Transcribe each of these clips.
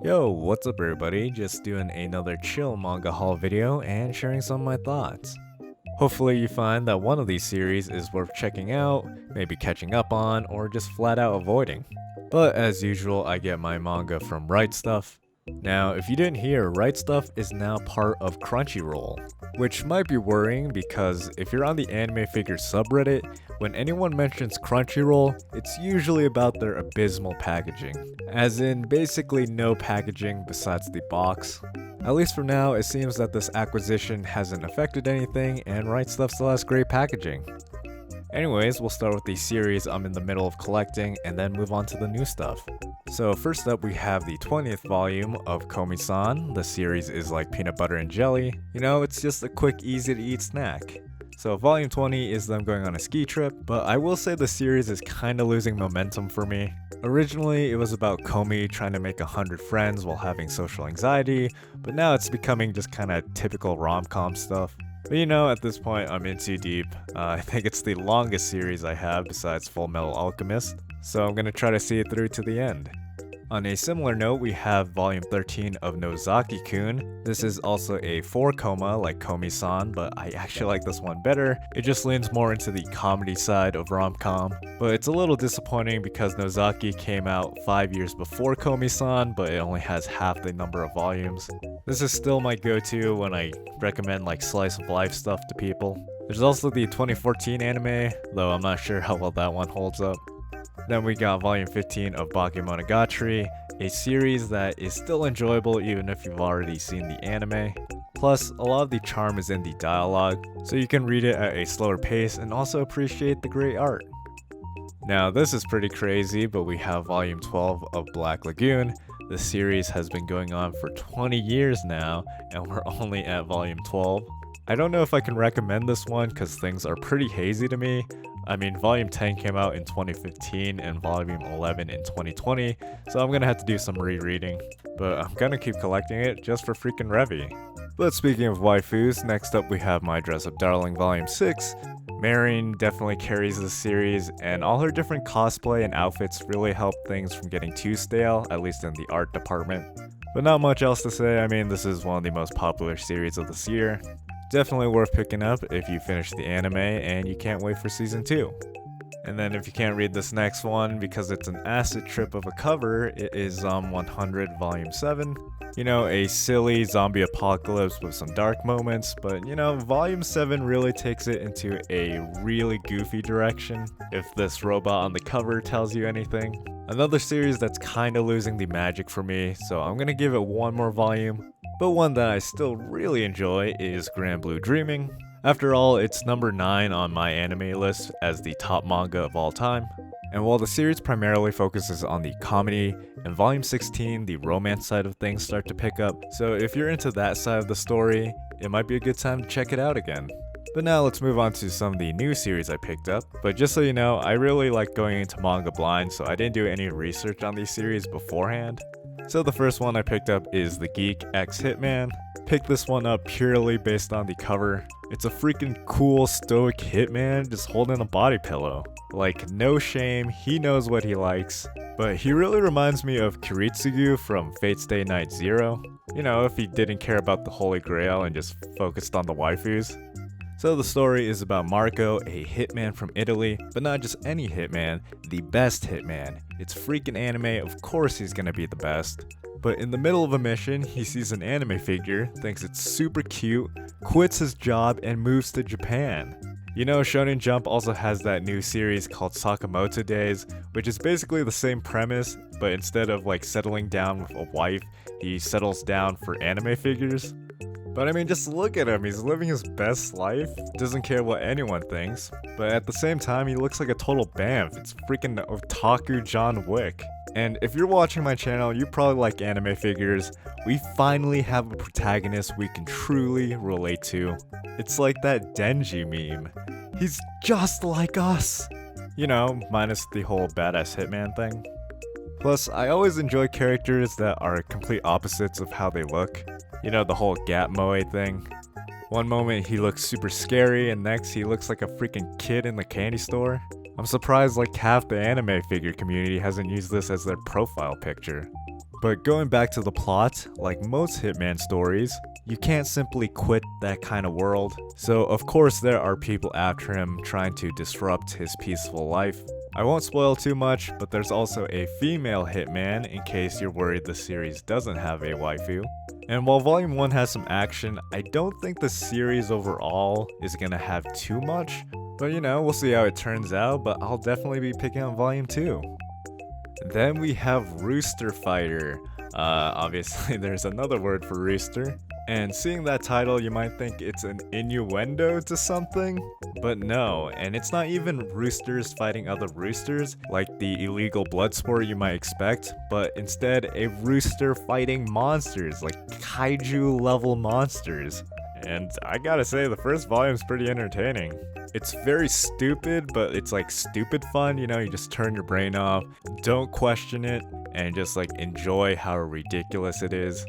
Yo, what's up everybody? Just doing another chill manga haul video and sharing some of my thoughts. Hopefully you find that one of these series is worth checking out, maybe catching up on, or just flat out avoiding. But as usual, I get my manga from Right Stuff. Now, if you didn't hear, Right Stuff is now part of Crunchyroll, which might be worrying because if you're on the anime figure subreddit, when anyone mentions Crunchyroll, it's usually about their abysmal packaging, as in basically no packaging besides the box. At least for now, it seems that this acquisition hasn't affected anything and Right Stuff still has great packaging. Anyways, we'll start with the series I'm in the middle of collecting and then move on to the new stuff. So first up we have the 20th volume of Komi-san. The series is like peanut butter and jelly. You know, it's just a quick easy to eat snack. So volume 20 is them going on a ski trip, but I will say the series is kinda losing momentum for me. Originally, it was about Komi trying to make 100 friends while having social anxiety, but now it's becoming just kinda typical rom-com stuff. But you know, at this point, I'm in too deep. I think it's the longest series I have besides Full Metal Alchemist, so I'm gonna try to see it through to the end. On a similar note, we have volume 13 of Nozaki-kun. This is also a 4-koma like Komi-san, but I actually like this one better. It just leans more into the comedy side of rom-com. But it's a little disappointing because Nozaki came out 5 years before Komi-san, but it only has half the number of volumes. This is still my go-to when I recommend like slice of life stuff to people. There's also the 2014 anime, though I'm not sure how well that one holds up. Then we got volume 15 of Bakemonogatari, a series that is still enjoyable even if you've already seen the anime. Plus, a lot of the charm is in the dialogue, so you can read it at a slower pace and also appreciate the great art. Now this is pretty crazy, but we have volume 12 of Black Lagoon. The series has been going on for 20 years now, and we're only at volume 12. I don't know if I can recommend this one because things are pretty hazy to me. I mean, volume 10 came out in 2015 and volume 11 in 2020, so I'm gonna have to do some rereading. But I'm gonna keep collecting it just for freaking Revy. But speaking of waifus, next up we have My Dress Up Darling volume 6. Marin definitely carries this series, and all her different cosplay and outfits really help things from getting too stale, at least in the art department. But not much else to say. I mean, this is one of the most popular series of this year. Definitely worth picking up if you finish the anime and you can't wait for season 2. And then if you can't read this next one because it's an acid trip of a cover, it is 100 volume 7. You know, a silly zombie apocalypse with some dark moments, but you know, volume 7 really takes it into a really goofy direction, if this robot on the cover tells you anything. Another series that's kinda losing the magic for me, so I'm gonna give it one more volume. But one that I still really enjoy is Grand Blue Dreaming. After all, it's number 9 on my anime list as the top manga of all time. And while the series primarily focuses on the comedy, in volume 16 the romance side of things start to pick up, so if you're into that side of the story, it might be a good time to check it out again. But now let's move on to some of the new series I picked up. But just so you know, I really like going into manga blind, so I didn't do any research on these series beforehand. So the first one I picked up is The Geek X Hitman. Picked this one up purely based on the cover. It's a freaking cool stoic hitman just holding a body pillow. Like, no shame, he knows what he likes. But he really reminds me of Kiritsugu from Fate Stay Night Zero. You know, if he didn't care about the Holy Grail and just focused on the waifus. So the story is about Marco, a hitman from Italy, but not just any hitman, the best hitman. It's freaking anime, of course he's gonna be the best. But in the middle of a mission, he sees an anime figure, thinks it's super cute, quits his job, and moves to Japan. You know, Shonen Jump also has that new series called Sakamoto Days, which is basically the same premise, but instead of like settling down with a wife, he settles down for anime figures. But I mean, just look at him, he's living his best life, doesn't care what anyone thinks, but at the same time he looks like a total bamf. It's freaking otaku John Wick. And if you're watching my channel, you probably like anime figures. We finally have a protagonist we can truly relate to. It's like that Denji meme. He's just like us! You know, minus the whole badass hitman thing. Plus, I always enjoy characters that are complete opposites of how they look. You know, the whole Gap Moe thing. One moment he looks super scary, and next he looks like a freaking kid in the candy store. I'm surprised like half the anime figure community hasn't used this as their profile picture. But going back to the plot, like most Hitman stories, you can't simply quit that kind of world. So of course there are people after him trying to disrupt his peaceful life. I won't spoil too much, but there's also a female hitman in case you're worried the series doesn't have a waifu. And while Volume 1 has some action, I don't think the series overall is gonna have too much. But you know, we'll see how it turns out, but I'll definitely be picking up Volume 2. Then we have Rooster Fighter. Obviously there's another word for rooster. And seeing that title, you might think it's an innuendo to something, but no, and it's not even roosters fighting other roosters like the illegal blood sport you might expect, but instead a rooster fighting monsters, like kaiju level monsters. And I gotta say, the first volume's pretty entertaining. It's very stupid, but it's like stupid fun, you know, you just turn your brain off, don't question it, and just like enjoy how ridiculous it is.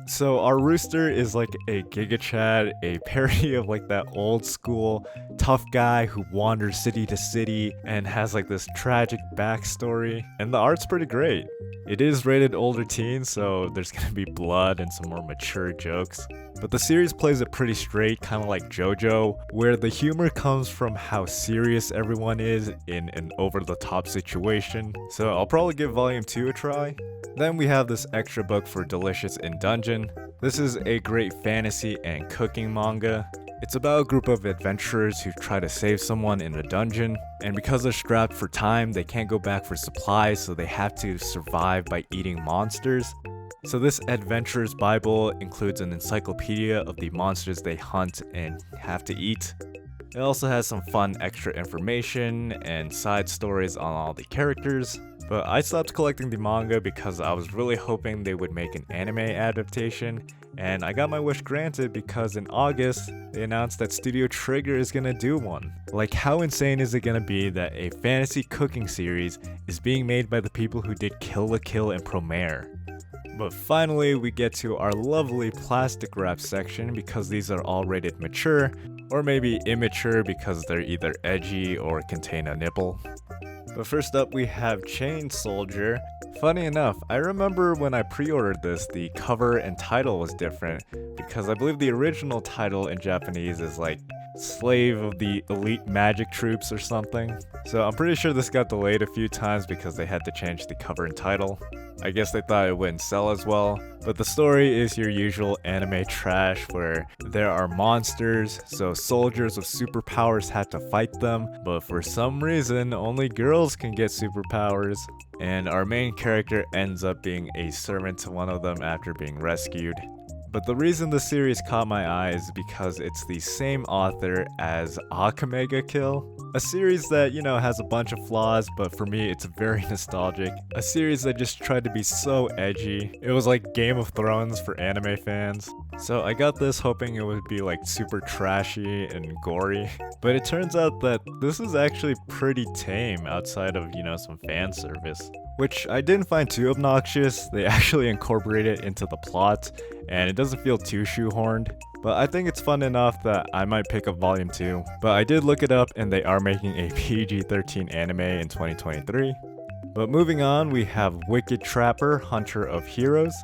So our rooster is like a Giga Chad, a parody of like that old school tough guy who wanders city to city and has like this tragic backstory, and the art's pretty great. It is rated older teen, so there's gonna be blood and some more mature jokes. But the series plays it pretty straight, kind of like JoJo, where the humor comes from how serious everyone is in an over-the-top situation. So I'll probably give Volume 2 a try. Then we have this extra book for Delicious in Dungeon. This is a great fantasy and cooking manga. It's about a group of adventurers who try to save someone in a dungeon, and because they're strapped for time, they can't go back for supplies, so they have to survive by eating monsters. So this adventurer's bible includes an encyclopedia of the monsters they hunt and have to eat. It also has some fun extra information and side stories on all the characters. But I stopped collecting the manga because I was really hoping they would make an anime adaptation, and I got my wish granted because in August, they announced that Studio Trigger is gonna do one. Like, how insane is it gonna be that a fantasy cooking series is being made by the people who did Kill la Kill and Promare? But finally, we get to our lovely plastic wrap section because these are all rated mature, or maybe immature because they're either edgy or contain a nipple. But first up we have Chain Soldier. Funny enough, I remember when I pre-ordered this, the cover and title was different, because I believe the original title in Japanese is like Slave of the Elite Magic Troops or something. So I'm pretty sure this got delayed a few times because they had to change the cover and title. I guess they thought it wouldn't sell as well. But the story is your usual anime trash where there are monsters, so soldiers with superpowers have to fight them, but for some reason only girls can get superpowers. And our main character ends up being a servant to one of them after being rescued. But the reason the series caught my eye is because it's the same author as Akamega Kill, a series that, you know, has a bunch of flaws, but for me it's very nostalgic. A series that just tried to be so edgy. It was like Game of Thrones for anime fans. So I got this hoping it would be like super trashy and gory, but it turns out that this is actually pretty tame outside of, you know, some fan service. Which I didn't find too obnoxious. They actually incorporate it into the plot, and it doesn't feel too shoehorned. But I think it's fun enough that I might pick up Volume 2. But I did look it up, and they are making a PG-13 anime in 2023. But moving on, we have Wicked Trapper, Hunter of Heroes.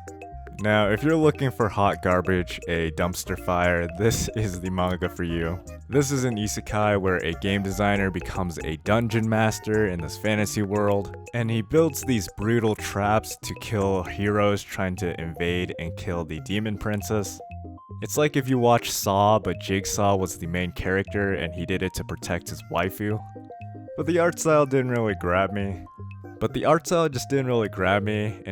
Now, if you're looking for hot garbage, a dumpster fire, this is the manga for you. This is an isekai where a game designer becomes a dungeon master in this fantasy world, and he builds these brutal traps to kill heroes trying to invade and kill the demon princess. It's like if you watch Saw, but Jigsaw was the main character and he did it to protect his waifu. But the art style didn't really grab me. And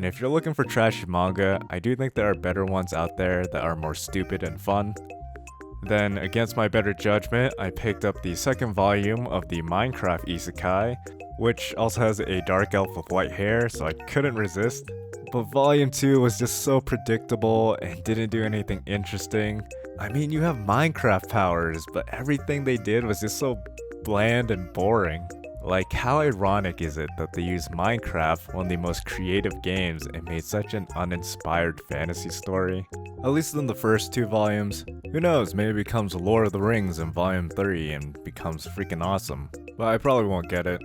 if you're looking for trashy manga, I do think there are better ones out there that are more stupid and fun. Then, against my better judgment, I picked up the second volume of the Minecraft isekai, which also has a dark elf with white hair, so I couldn't resist. But Volume 2 was just so predictable and didn't do anything interesting. I mean, you have Minecraft powers, but everything they did was just so bland and boring. Like, how ironic is it that they used Minecraft, one of the most creative games, and made such an uninspired fantasy story? At least in the first two volumes. Who knows, maybe it becomes Lord of the Rings in Volume 3 and becomes freaking awesome. But I probably won't get it.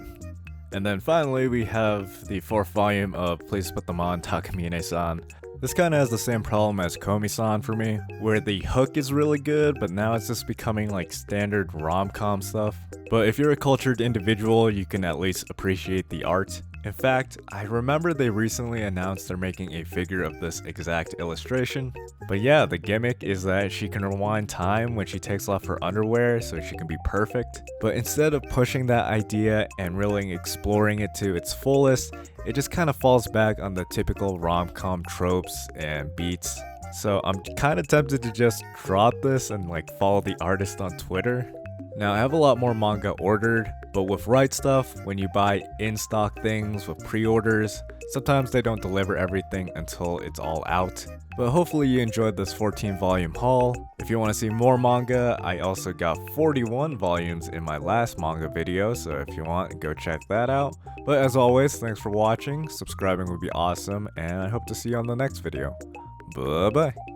And then finally, we have the 4th volume of Please Put Them On, Takamine-san. This kinda has the same problem as Komi-san for me, where the hook is really good, but now it's just becoming like standard rom-com stuff. But if you're a cultured individual, you can at least appreciate the art. In fact, I remember they recently announced they're making a figure of this exact illustration. But yeah, the gimmick is that she can rewind time when she takes off her underwear so she can be perfect. But instead of pushing that idea and really exploring it to its fullest, it just kind of falls back on the typical rom-com tropes and beats. So I'm kind of tempted to just drop this and like follow the artist on Twitter. Now I have a lot more manga ordered, but with Right Stuff, when you buy in-stock things with pre-orders, sometimes they don't deliver everything until it's all out. But hopefully you enjoyed this 14 volume haul. If you want to see more manga, I also got 41 volumes in my last manga video, so if you want, go check that out. But as always, thanks for watching, subscribing would be awesome, and I hope to see you on the next video. Bye bye!